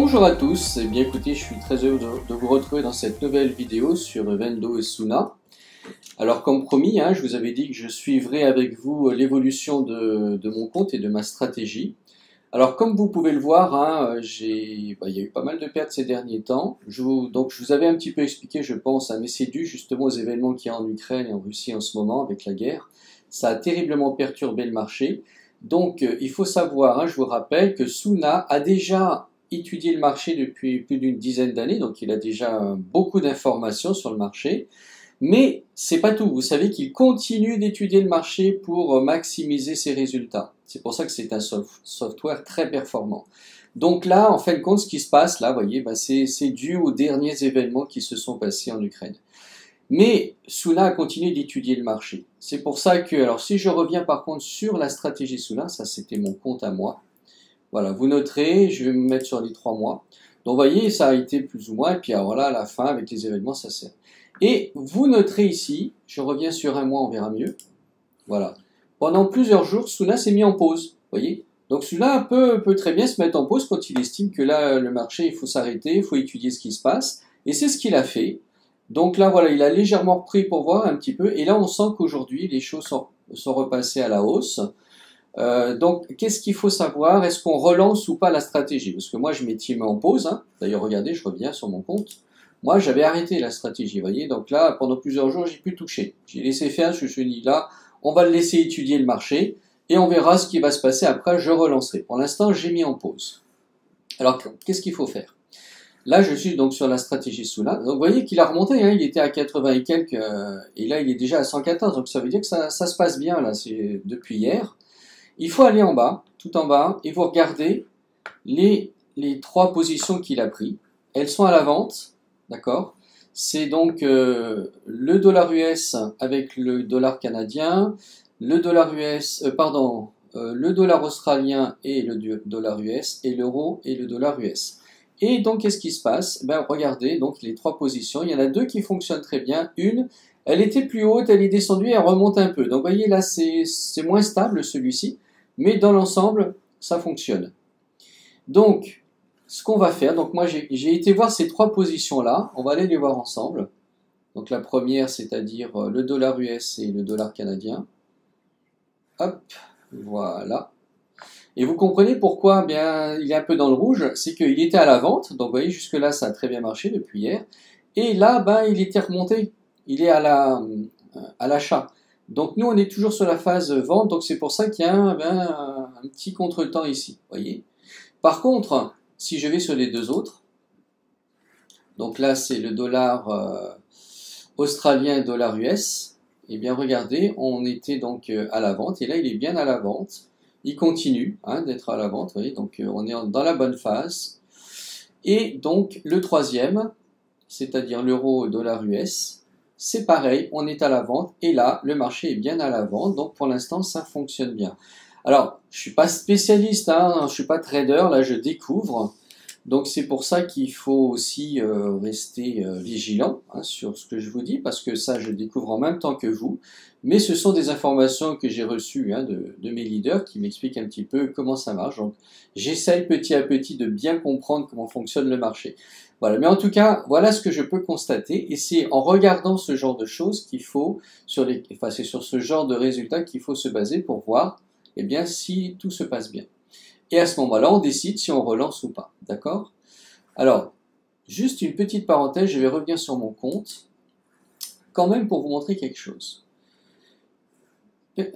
Bonjour à tous, et bien écoutez, je suis très heureux de vous retrouver dans cette nouvelle vidéo sur Vendo et Suna. Alors comme promis, je vous avais dit que je suivrai avec vous l'évolution de mon compte et de ma stratégie. Alors comme vous pouvez le voir, il y a eu pas mal de pertes ces derniers temps. Donc je vous avais un petit peu expliqué, je pense, mais c'est dû justement aux événements qu'il y a en Ukraine et en Russie en ce moment avec la guerre. Ça a terriblement perturbé le marché. Donc il faut savoir, je vous rappelle que Suna a déjà étudié le marché depuis plus d'une dizaine d'années, donc il a déjà beaucoup d'informations sur le marché. Mais c'est pas tout. Vous savez qu'il continue d'étudier le marché pour maximiser ses résultats. C'est pour ça que c'est un software très performant. Donc là, en fin de compte, ce qui se passe là, vous voyez, c'est dû aux derniers événements qui se sont passés en Ukraine. Mais Suna a continué d'étudier le marché. C'est pour ça que, alors si je reviens par contre sur la stratégie Suna, ça c'était mon compte à moi. Voilà, vous noterez, je vais me mettre sur les 3 mois. Donc vous voyez, ça a été plus ou moins, et puis alors là, à la fin, avec les événements, ça sert. Et vous noterez ici, je reviens sur un mois, on verra mieux. Voilà. Pendant plusieurs jours, Suna s'est mis en pause. Vous voyez? Donc Suna peut très bien se mettre en pause quand il estime que là, le marché, il faut s'arrêter, il faut étudier ce qui se passe. Et c'est ce qu'il a fait. Donc là, voilà, il a légèrement repris pour voir un petit peu. Et là, on sent qu'aujourd'hui, les choses sont repassées à la hausse. Donc, qu'est-ce qu'il faut savoir? Est-ce qu'on relance ou pas la stratégie? Parce que moi, je m'étais mis en pause. D'ailleurs, regardez, je reviens sur mon compte. Moi, j'avais arrêté la stratégie, vous voyez. Donc là, pendant plusieurs jours, j'ai pu toucher. J'ai laissé faire, je me suis dit là, on va le laisser étudier le marché et on verra ce qui va se passer. Après, je relancerai. Pour l'instant, j'ai mis en pause. Alors, qu'est-ce qu'il faut faire? Là, je suis donc sur la stratégie Suna. Donc, vous voyez qu'il a remonté, il était à 80 et quelques, et là, il est déjà à 114. Donc, ça veut dire que ça se passe bien, là, c'est depuis hier. Il faut aller en bas, tout en bas, et vous regardez les 3 positions qu'il a pris. Elles sont à la vente, d'accord? C'est donc le dollar US avec le dollar canadien, le dollar US, le dollar australien et le dollar US, et l'euro et le dollar US. Et donc, qu'est-ce qui se passe? Regardez, donc les 3 positions, il y en a 2 qui fonctionnent très bien. Une, elle était plus haute, elle est descendue, elle remonte un peu. Donc, vous voyez, là, c'est moins stable, celui-ci. Mais dans l'ensemble, ça fonctionne. Donc, ce qu'on va faire, donc moi j'ai été voir ces 3 positions-là, on va aller les voir ensemble. Donc la première, c'est-à-dire le dollar US et le dollar canadien. Hop, voilà. Et vous comprenez pourquoi il est un peu dans le rouge, c'est qu'il était à la vente, donc vous voyez jusque-là ça a très bien marché depuis hier. Et là, il était remonté, il est à l'achat. Donc nous, on est toujours sur la phase vente, donc c'est pour ça qu'il y a un petit contretemps ici, voyez. Par contre, si je vais sur les 2 autres, donc là c'est le dollar australien et dollar US, et bien regardez, on était donc à la vente, et là il est bien à la vente, il continue d'être à la vente, voyez, donc on est dans la bonne phase. Et donc le troisième, c'est-à-dire l'euro et dollar US, c'est pareil, on est à la vente, et là, le marché est bien à la vente, donc pour l'instant, ça fonctionne bien. Alors, je suis pas spécialiste, je suis pas trader, là, je découvre, donc c'est pour ça qu'il faut aussi rester vigilant sur ce que je vous dis, parce que ça, je découvre en même temps que vous, mais ce sont des informations que j'ai reçues de mes leaders qui m'expliquent un petit peu comment ça marche, donc j'essaye petit à petit de bien comprendre comment fonctionne le marché. Voilà, mais en tout cas, voilà ce que je peux constater, et c'est en regardant ce genre de choses qu'il faut, c'est sur ce genre de résultats qu'il faut se baser pour voir, si tout se passe bien. Et à ce moment-là, on décide si on relance ou pas, d'accord? Alors, juste une petite parenthèse, je vais revenir sur mon compte, quand même pour vous montrer quelque chose.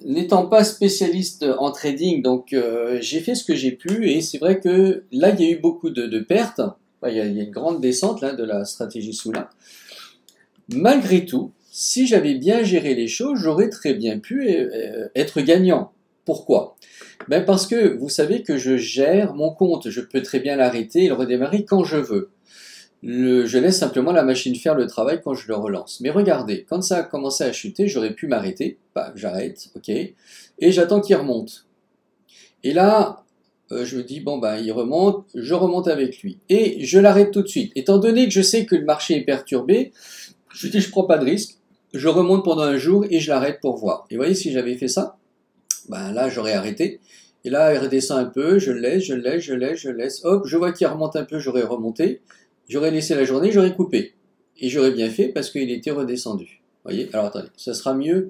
N'étant pas spécialiste en trading, donc j'ai fait ce que j'ai pu, et c'est vrai que là, il y a eu beaucoup de pertes. Il y a une grande descente là, de la stratégie Suna. Malgré tout, si j'avais bien géré les choses, j'aurais très bien pu être gagnant. Pourquoi? Parce que vous savez que je gère mon compte, je peux très bien l'arrêter et le redémarrer quand je veux. Je laisse simplement la machine faire le travail quand je le relance. Mais regardez, quand ça a commencé à chuter, j'aurais pu m'arrêter. J'arrête, ok, et j'attends qu'il remonte. Et là, je me dis, il remonte, je remonte avec lui. Et je l'arrête tout de suite. Étant donné que je sais que le marché est perturbé, je dis, je prends pas de risque, je remonte pendant un jour et je l'arrête pour voir. Et vous voyez, si j'avais fait ça, là, j'aurais arrêté. Et là, elle redescend un peu, je laisse, je laisse, je laisse, je laisse. Hop, je vois qu'il remonte un peu, j'aurais remonté. J'aurais laissé la journée, j'aurais coupé. Et j'aurais bien fait parce qu'il était redescendu. Vous voyez? Alors attendez, ça sera mieux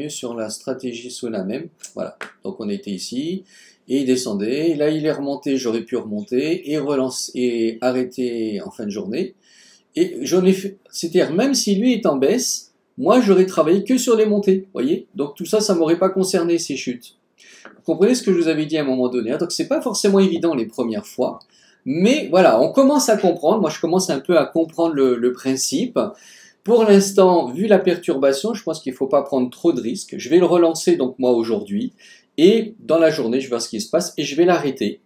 sur la stratégie Suna même. Voilà, donc on était ici, et il descendait. Là, il est remonté, j'aurais pu remonter, et relancer, et arrêter en fin de journée. Et j'en ai fait, c'est-à-dire, même si lui est en baisse, moi, j'aurais travaillé que sur les montées. Vous voyez? Donc tout ça, ça m'aurait pas concerné, ces chutes. Vous comprenez ce que je vous avais dit à un moment donné, hein? Donc c'est pas forcément évident les premières fois, mais voilà, on commence à comprendre. Moi, je commence un peu à comprendre le principe. Pour l'instant, vu la perturbation, je pense qu'il ne faut pas prendre trop de risques. Je vais le relancer donc moi aujourd'hui, et dans la journée, je vais voir ce qui se passe, et je vais l'arrêter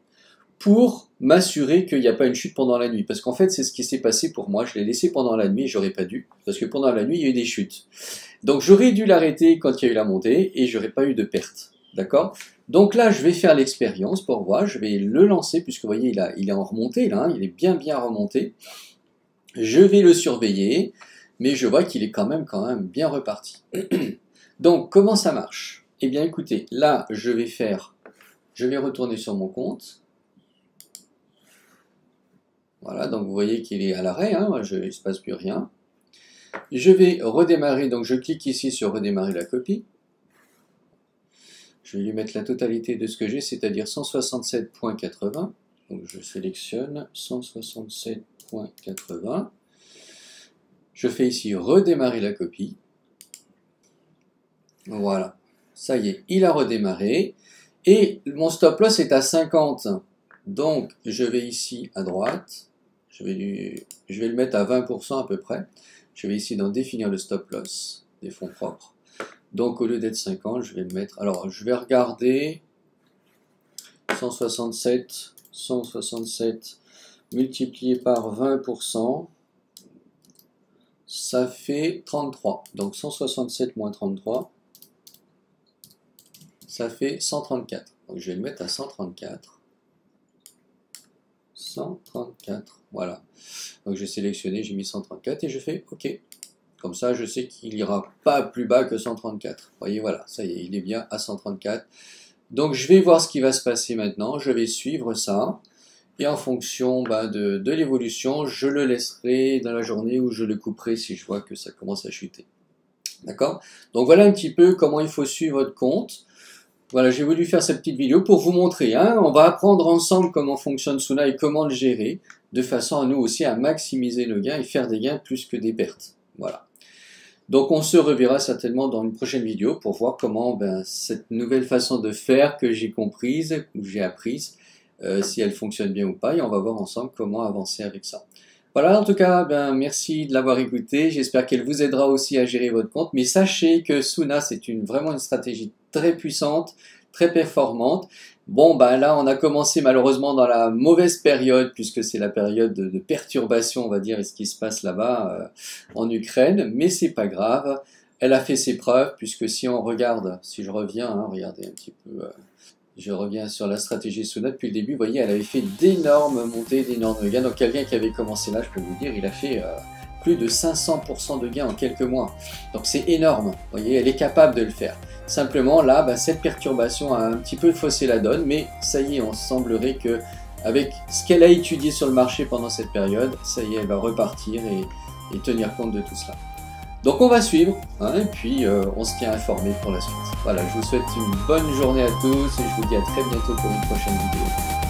pour m'assurer qu'il n'y a pas une chute pendant la nuit. Parce qu'en fait, c'est ce qui s'est passé pour moi. Je l'ai laissé pendant la nuit, et j'aurais pas dû, parce que pendant la nuit, il y a eu des chutes. Donc j'aurais dû l'arrêter quand il y a eu la montée, et j'aurais pas eu de perte. D'accord? Donc là, je vais faire l'expérience pour voir, je vais le lancer, puisque vous voyez, il est en remontée, là, hein, il est bien remonté. Je vais le surveiller, mais je vois qu'il est quand même bien reparti. Donc, comment ça marche? Eh bien, écoutez, là, je vais retourner sur mon compte. Voilà, donc vous voyez qu'il est à l'arrêt, hein, il ne se passe plus rien. Je vais redémarrer, donc je clique ici sur redémarrer la copie. Je vais lui mettre la totalité de ce que j'ai, c'est-à-dire 167.80. Donc je sélectionne 167.80. Je fais ici redémarrer la copie. Voilà, ça y est, il a redémarré. Et mon stop loss est à 50. Donc je vais ici à droite. Je vais le mettre à 20% à peu près. Je vais ici dans définir le stop loss des fonds propres. Donc au lieu d'être 50, je vais le mettre. Alors je vais regarder 167 multiplié par 20%, ça fait 33. Donc 167 moins 33, ça fait 134. Donc je vais le mettre à 134. 134, voilà. Donc j'ai sélectionné, j'ai mis 134 et je fais OK. Comme ça, je sais qu'il ira pas plus bas que 134. Vous voyez, voilà, ça y est, il est bien à 134. Donc, je vais voir ce qui va se passer maintenant. Je vais suivre ça. Et en fonction de l'évolution, je le laisserai dans la journée ou je le couperai si je vois que ça commence à chuter. D'accord? Donc, voilà un petit peu comment il faut suivre votre compte. Voilà, j'ai voulu faire cette petite vidéo pour vous montrer. Hein, on va apprendre ensemble comment fonctionne Suna et comment le gérer, de façon à nous aussi à maximiser nos gains et faire des gains plus que des pertes. Voilà. Donc on se reverra certainement dans une prochaine vidéo pour voir comment cette nouvelle façon de faire que j'ai comprise, ou j'ai apprise, si elle fonctionne bien ou pas, et on va voir ensemble comment avancer avec ça. Voilà, en tout cas, merci de l'avoir écouté, j'espère qu'elle vous aidera aussi à gérer votre compte, mais sachez que Suna, c'est vraiment une stratégie très puissante, très performante. Bon, là, on a commencé malheureusement dans la mauvaise période, puisque c'est la période de perturbation, on va dire, et ce qui se passe là-bas en Ukraine, mais c'est pas grave. Elle a fait ses preuves, puisque si on regarde, si je reviens, hein, regardez un petit peu, je reviens sur la stratégie Suna depuis le début, vous voyez, elle avait fait d'énormes montées, d'énormes gains. Donc quelqu'un qui avait commencé là, je peux vous dire, il a fait plus de 500% de gains en quelques mois. Donc c'est énorme, vous voyez, elle est capable de le faire. Simplement là, cette perturbation a un petit peu faussé la donne, mais ça y est, on semblerait que avec ce qu'elle a étudié sur le marché pendant cette période, ça y est, elle va repartir et tenir compte de tout cela. Donc on va suivre, hein, et puis on se tient informé pour la suite. Voilà, je vous souhaite une bonne journée à tous et je vous dis à très bientôt pour une prochaine vidéo.